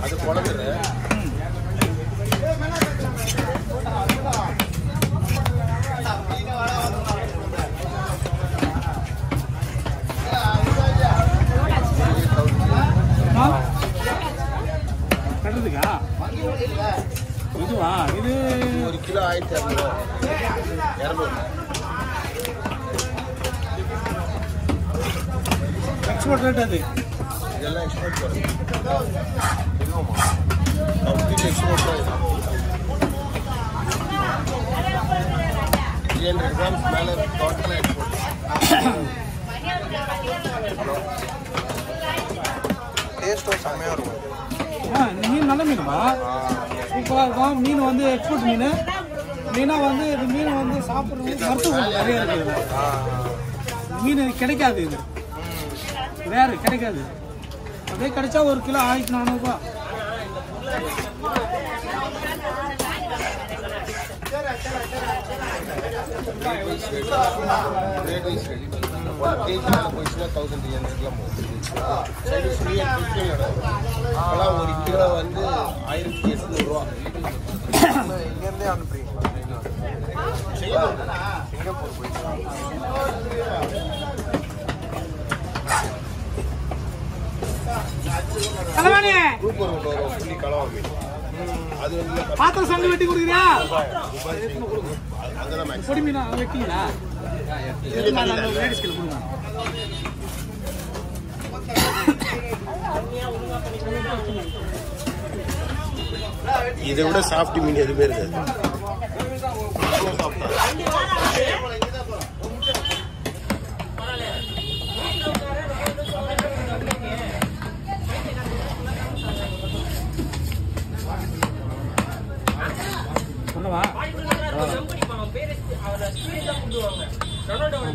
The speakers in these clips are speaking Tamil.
அது குழந்தை கட்டுறதுக்கா இதுவா? இது 1 கிலோ 1200 எக்ஸ்போர்ட் ரேட் அது. இதெல்லாம் எக்ஸ்போர்ட் வரும். கம்ப்ளீட் எக்ஸ்போர்ட் தான் இது. 300 கிராம்ஸ் மேலே டோட்டலாக எக்ஸ்போர்ட். டேஸ்ட்டும் செம்மையாக இருக்கும். இந்த மீன் நல்ல மீனுப்பா, சூப்பராக இருக்கும். மீன் வந்து எக்ஸ்போர்ட் மீன். மீனாக வந்து இது மீன் வந்து சாப்பிட்றது மருத்துவம் நிறைய இருக்குது. மீன் கிடைக்காது, இது வேறு கிடைக்காது. அதே கிடைச்சா 1 கிலோ 1400 ரூபா. ரேட் வைஸ் ரேட் 1 kg மேலே போயிடுச்சுன்னா 1300 சைடு ஃப்ரீயாக ஃபிஃப்டின் இப்போலாம் 1 கிலோ வந்து 1800 ரூபா. இங்கேருந்தே அனுப்புறீங்களா? சிங்கப்பூர் போயிட்டு சூப்பர் வரும் புள்ளி கலவா மீன். அது வந்து பாத்திரம் சங்கு வெட்டி கொடுக்குறியா? அங்கதான் பொடி மீனா வெட்டிங்களா? லேடிஸ்க்கு கொடுங்க. இதை விட சாஃப்ட் மீன் எதுவுமே இருக்காது. சொல்லவா?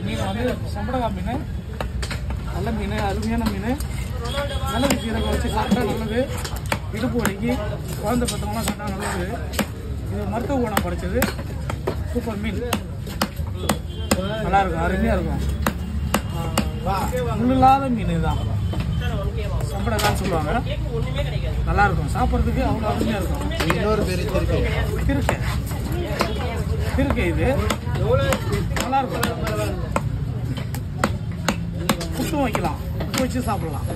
மீன் வந்து சம்படகா மீன், நல்ல மீன், அருமையான மீன். நல்ல சீரகம் வச்சு சாப்பிட்டா நல்லது. இடுப்பு வலிக்கு குழந்தை பத்தவங்களாம் சாப்பிட்டா நல்லது. இது மருத்துவ குணம் படைச்சது. சூப்பர் மீன், நல்லா இருக்கும், அருமையாக இருக்கும். முள்ளில்லாத மீன் இதுதான், சம்படகான்னு சொல்லுவாங்க. நல்லா இருக்கும், சாப்பிட்றதுக்கு அவ்வளோ அருமையாக இருக்கும். இன்னொரு பேர் இருக்கு இது நல்லா இருக்கும். புட்டு வைக்கலாம், புட்டு வச்சு சாப்பிடலாம்.